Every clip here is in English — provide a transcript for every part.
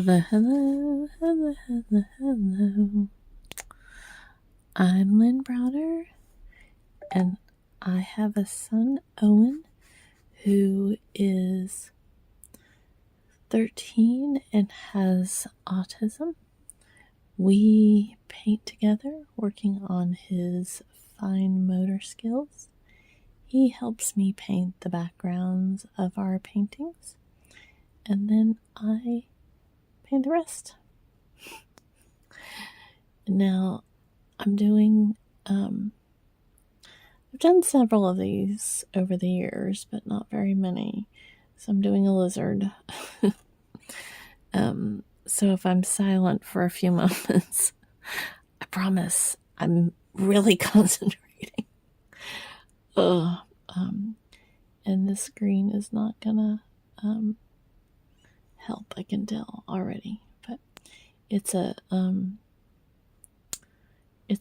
Hello, hello, hello, hello, hello. I'm Lynn Browder, and I have a son, Owen, who is 13 and has autism. We paint together, working on his fine motor skills. He helps me paint the backgrounds of our paintings, and then I paint the rest. Now, I'm doing, I've done several of these over the years, but not very many. So I'm doing a lizard. So if I'm silent for a few moments, I promise I'm really concentrating. And this green is not gonna help, I can tell already. But it's a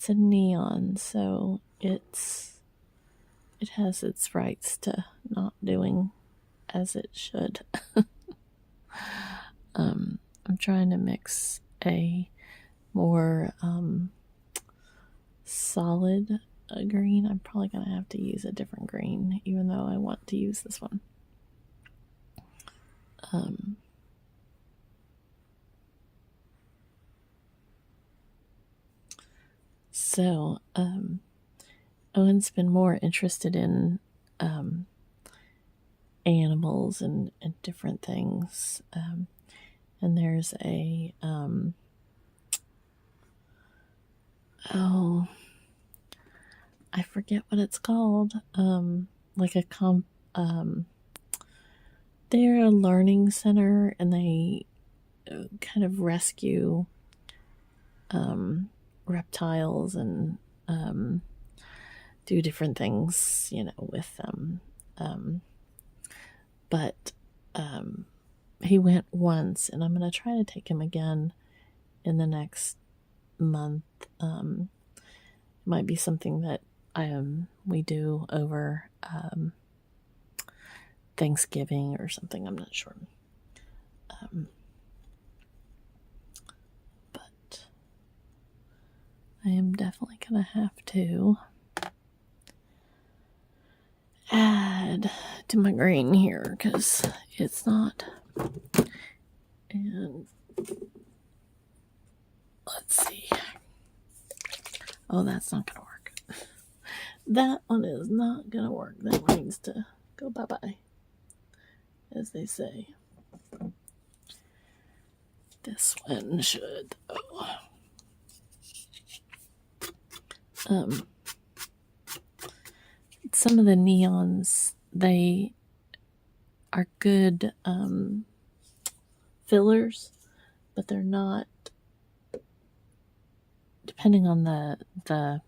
neon, so it has its rights to not doing as it should. I'm trying to mix a more solid green. I'm probably going to have to use a different green, even though I want to use this one. So, Owen's been more interested in animals and different things. And there's a, I forget what it's called. Like a they're a learning center, and they kind of rescue reptiles and do different things, with them. But he went once, and I'm going to try to take him again in the next month. It might be something that we do over Thanksgiving or something. I'm not sure. But I am definitely going to have to add to my green here because it's not. And let's see. Oh, that's not going to work. That one is not going to work. That one needs to go bye-bye, as they say. This one should, some of the neons, they are good fillers, but they're not, depending on the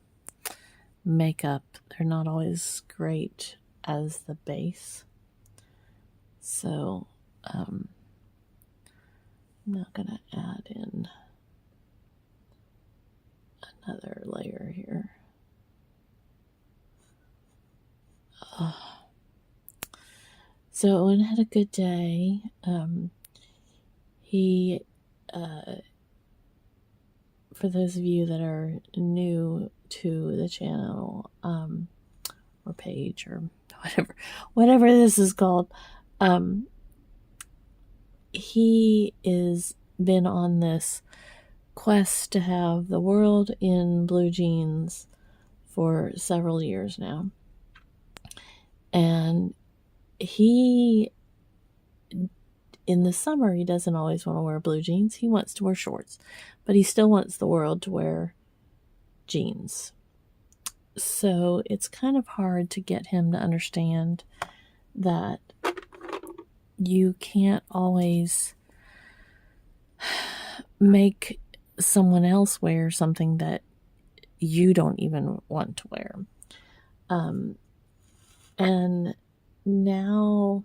makeup, they're not always great as the base. So I'm not going to add in another layer here. So Owen had a good day. He, for those of you that are new to the channel, or page, or whatever this is called, he is been on this quest to have the world in blue jeans for several years now. And he, in the summer, he doesn't always want to wear blue jeans. He wants to wear shorts, but he still wants the world to wear jeans. So it's kind of hard to get him to understand that you can't always make someone else wear something that you don't even want to wear. And now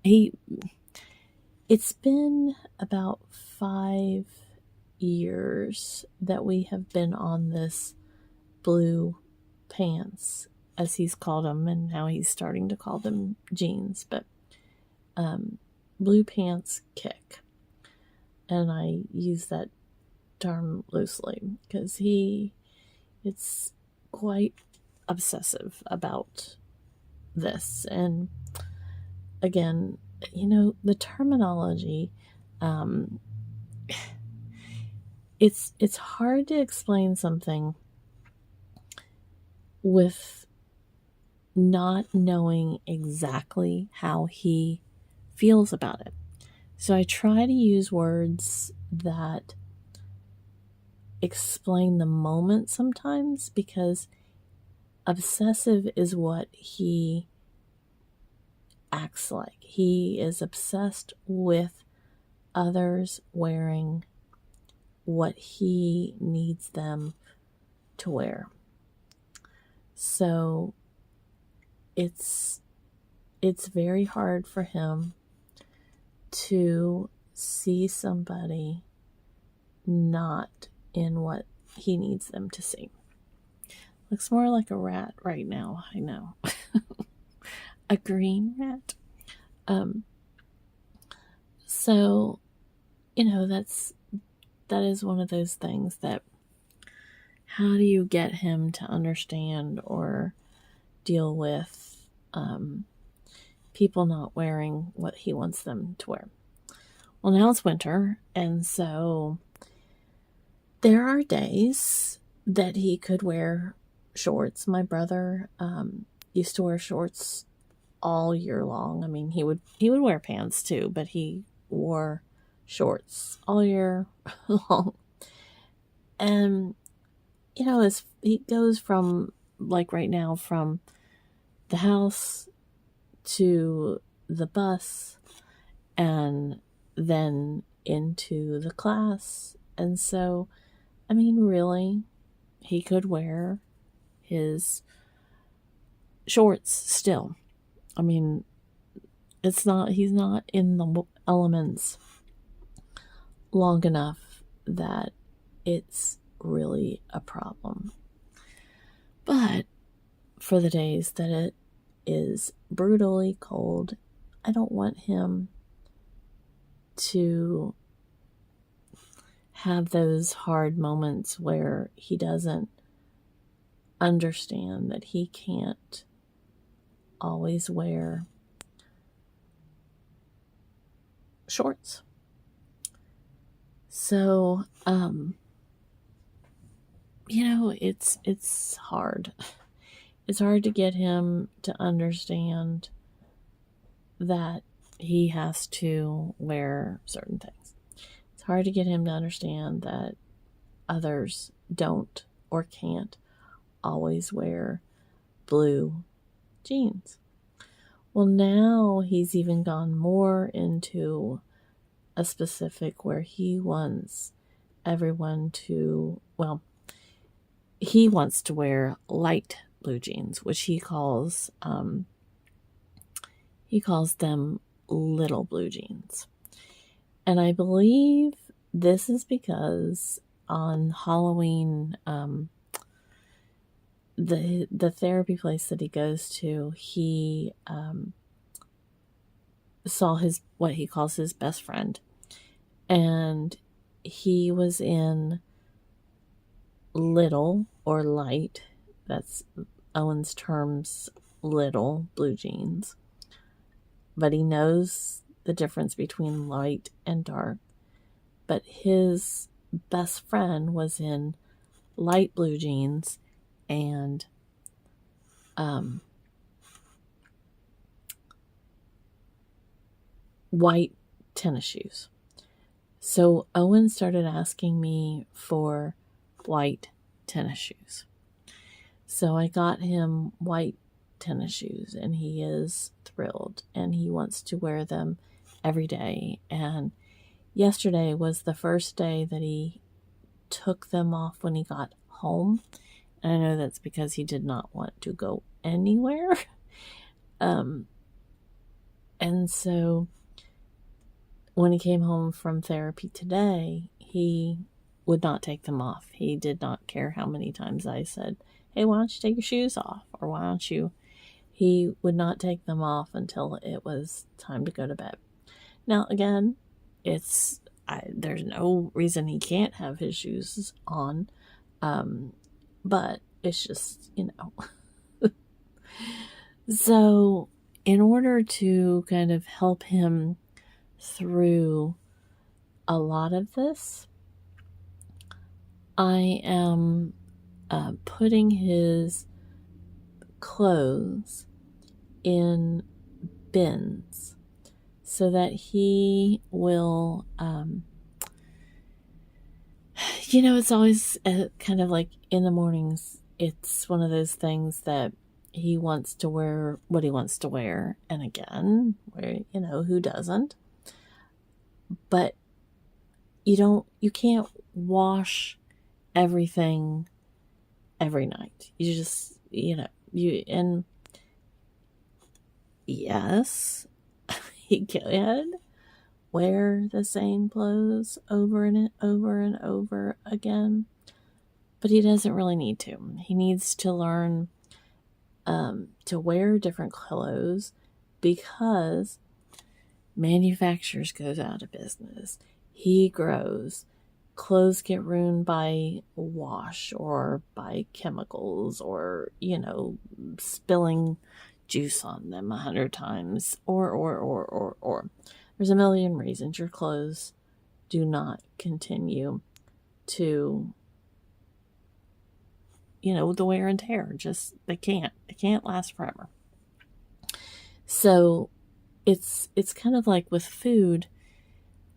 it's been about 5 years that we have been on this blue pants, as he's called them, and now he's starting to call them jeans, but blue pants kick. and I use that term loosely because it's quite obsessive about this. And again, the terminology, it's hard to explain something with not knowing exactly how he feels about it. So I try to use words that explain the moment sometimes, because obsessive is what he acts like. He is obsessed with others wearing what he needs them to wear. So it's very hard for him to see somebody not in what he needs them to see. Looks more like a rat right now, I know. A green rat. So, that is one of those things that, how do you get him to understand or deal with people not wearing what he wants them to wear? Well, now it's winter, and so there are days that he could wear shorts. My brother used to wear shorts all year long. I mean, he would wear pants too, but he wore shorts all year long. And as he goes from, like right now, from the house to the bus and then into the class. And so, I mean, really, he could wear his shorts still. I mean, he's not in the elements long enough that it's really a problem. But for the days that it is brutally cold, I don't want him to have those hard moments where he doesn't understand that he can't always wear shorts. So, it's hard. It's hard to get him to understand that he has to wear certain things. It's hard to get him to understand that others don't or can't always wear blue jeans. Well, now he's even gone more into a specific where he wants everyone to, he wants to wear light blue jeans, which he calls them little blue jeans. And I believe this is because on Halloween, the therapy place that he goes to, he saw what he calls his best friend, and he was in little or light, that's Owen's terms, little blue jeans, but he knows the difference between light and dark. But his best friend was in light blue jeans and white tennis shoes. So Owen started asking me for white tennis shoes. So I got him white tennis shoes, and he is thrilled, and he wants to wear them every day. And yesterday was the first day that he took them off when he got home. And I know that's because he did not want to go anywhere. And so when he came home from therapy today, he would not take them off. He did not care how many times I said, hey, why don't you take your shoes off? Or why don't you? He would not take them off until it was time to go to bed. Now, again, it's there's no reason he can't have his shoes on. But it's just, So, in order to kind of help him through a lot of this, I am putting his clothes in bins so that he will, it's always kind of like in the mornings, it's one of those things that he wants to wear what he wants to wear. And again, who doesn't? But you can't wash everything every night. You just, and yes, he can wear the same clothes over and over again, but he doesn't really need to. He needs to learn to wear different clothes because manufacturers goes out of business. He grows. Clothes get ruined by wash or by chemicals or, spilling juice on them 100 times or. There's a million reasons your clothes do not continue to, the wear and tear. Just, they can't last forever. So it's kind of like with food,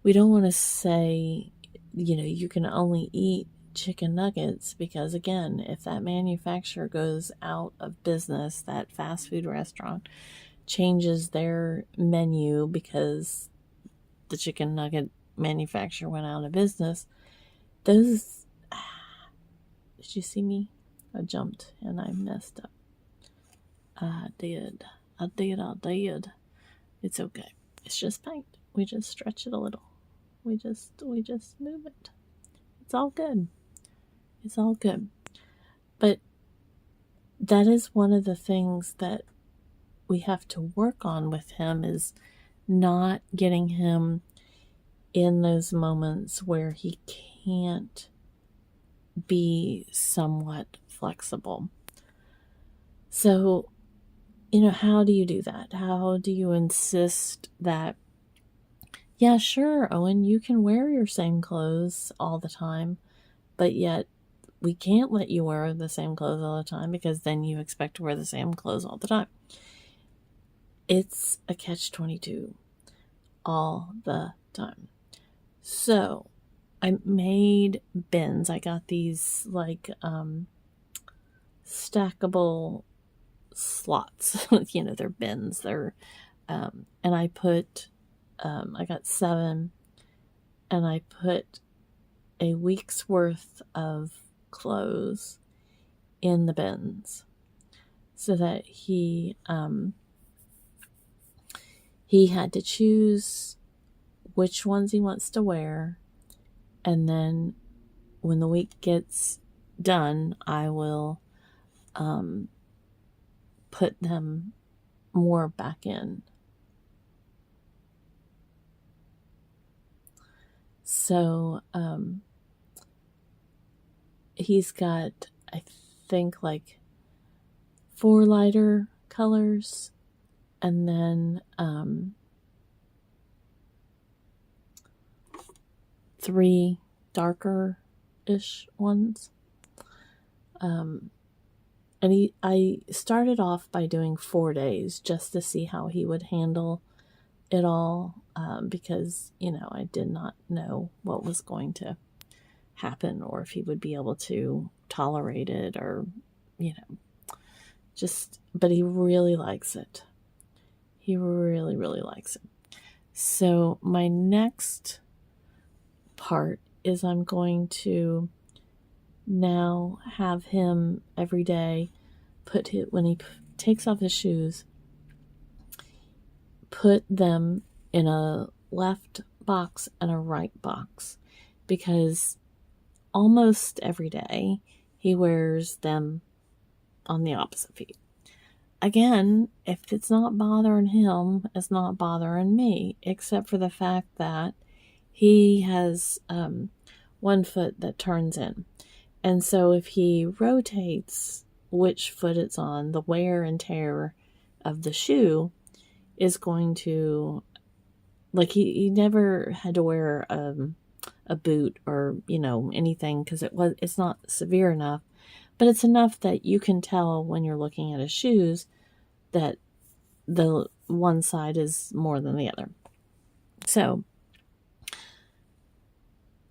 we don't want to say, you can only eat chicken nuggets because, again, if that manufacturer goes out of business, that fast food restaurant changes their menu because the chicken nugget manufacturer went out of business, did you see me? I jumped and I messed up. I did. It's okay. It's just paint. We just stretch it a little. We just move it. It's all good. It's all good. But that is one of the things that we have to work on with him, is not getting him in those moments where he can't be somewhat flexible. So, how do you do that? How do you insist that, yeah, sure, Owen, you can wear your same clothes all the time, but yet we can't let you wear the same clothes all the time because then you expect to wear the same clothes all the time. It's a catch-22 all the time. So I made bins. I got these stackable slots. They're bins. They're and I put I got 7, and I put a week's worth of clothes in the bins so that he had to choose which ones he wants to wear, and then when the week gets done, I will put them more back in. So he's got, I think, 4 lighter colors, and then 3 darker-ish ones. And I started off by doing 4 days just to see how he would handle it all, because, I did not know what was going to happen or if he would be able to tolerate it or, but he really likes it. He really, really likes it. So my next part is I'm going to now have him every day when he takes off his shoes, put them in a left box and a right box, because almost every day he wears them on the opposite feet. Again, if it's not bothering him, it's not bothering me, except for the fact that he has one foot that turns in. And so if he rotates which foot it's on, the wear and tear of the shoe is going to, like, he never had to wear a boot or, anything, because it's not severe enough, but it's enough that you can tell when you're looking at his shoes that the one side is more than the other. So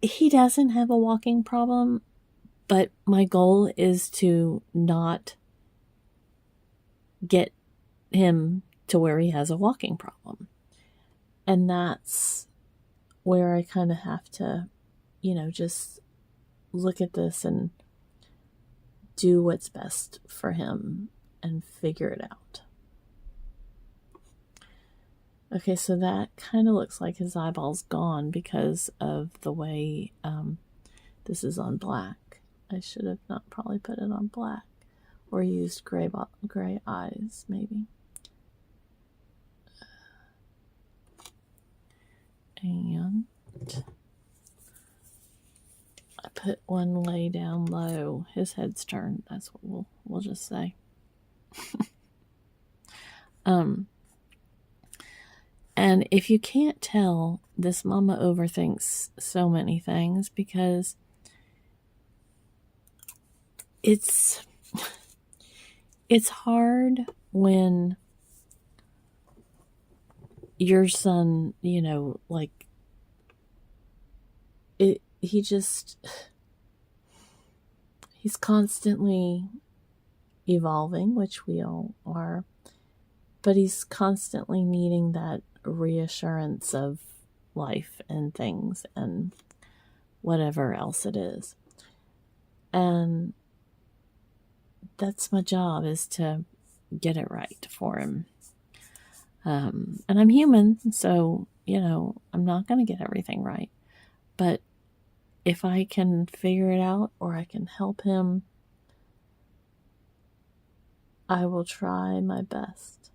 he doesn't have a walking problem, but my goal is to not get him to where he has a walking problem. And that's where I kind of have to, just look at this and do what's best for him and figure it out. Okay, so that kind of looks like his eyeball's gone because of the way this is on black. I should have not probably put it on black or used gray eyes, maybe. And I put one lay down low. His head's turned. That's what we'll just say. And if you can't tell, this mama overthinks so many things because it's hard when your son, he's constantly evolving, which we all are, but he's constantly needing that reassurance of life and things and whatever else it is. And that's my job, is to get it right for him. And I'm human, so, I'm not going to get everything right. But if I can figure it out or I can help him, I will try my best.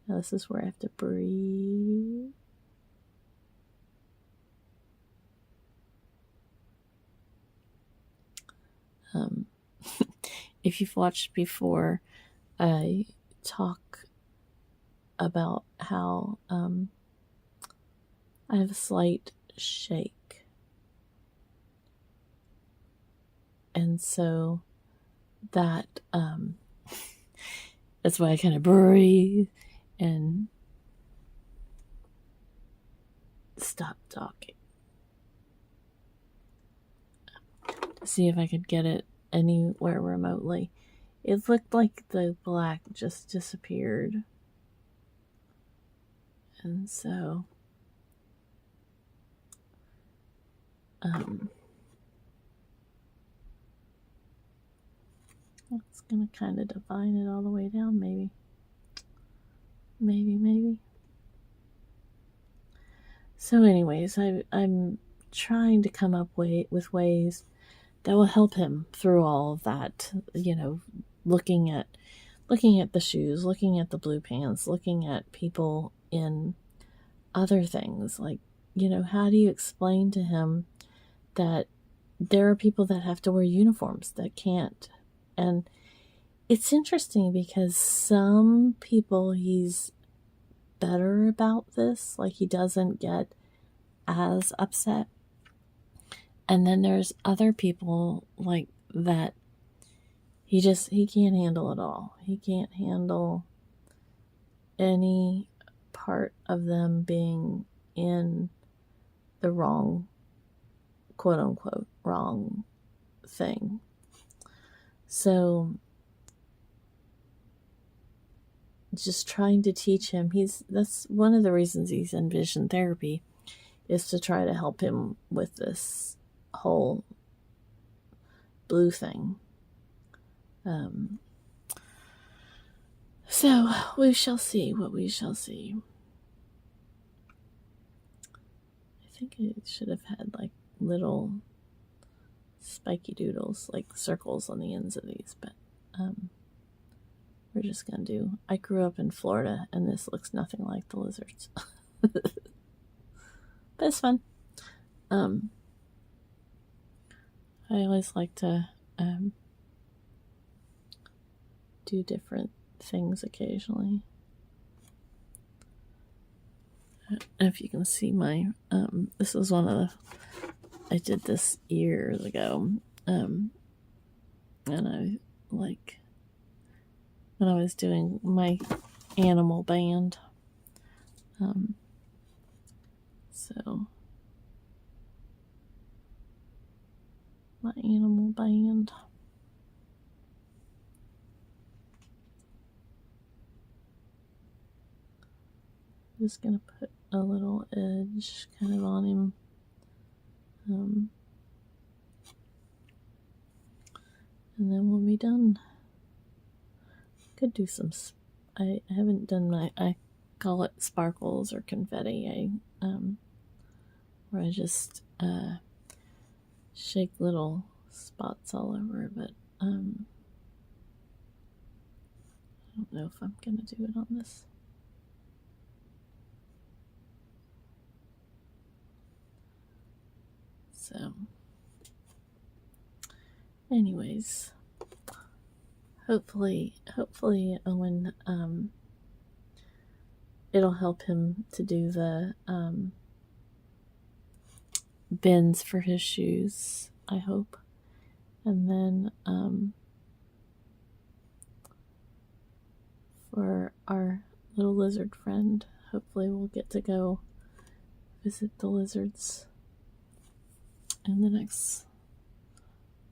Now, this is where I have to breathe. If you've watched before, I talk about how I have a slight shake. And so that that's why I kind of breathe and stop talking. See if I could get it anywhere remotely. It looked like the black just disappeared. And so it's going to kind of define it all the way down, maybe. So anyways, I'm trying to come up with ways that will help him through all of that, looking at the shoes, looking at the blue pants, looking at people in other things. Like, how do you explain to him that there are people that have to wear uniforms that can't? And it's interesting because some people he's better about this, like he doesn't get as upset. And then there's other people like that he can't handle it all. He can't handle any part of them being in the wrong, quote unquote, wrong thing. So just trying to teach him, that's one of the reasons he's in vision therapy, is to try to help him with this whole blue thing. So we shall see what we shall see. I think it should have had like little spiky doodles, like circles on the ends of these, but we're just gonna do. I grew up in Florida and this looks nothing like the lizards. But but it's fun. I always like to do different things occasionally. I don't know if you can see my, this is one of the, I did this years ago, and I, like, when I was doing my animal band, so, my animal band. Just gonna put a little edge kind of on him. And then we'll be done. Could do some, I haven't done my, I call it sparkles or confetti, where I just shake little spots all over, but I don't know if I'm gonna do it on this. So, anyways, hopefully Owen, it'll help him to do the bins for his shoes, I hope. And then for our little lizard friend, hopefully we'll get to go visit the lizards in the next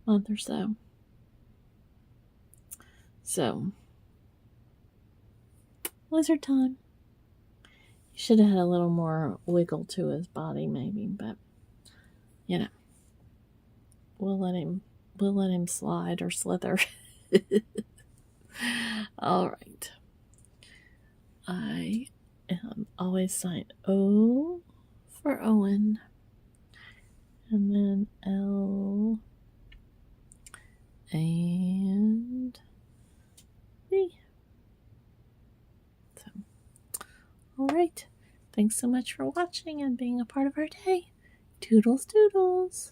month or so. So, lizard time. He should have had a little more wiggle to his body, maybe, but you know, we'll let him slide or slither. All right. I am always signed O for Owen, and then L and B. So, all right. Thanks so much for watching and being a part of our day. Toodles, toodles.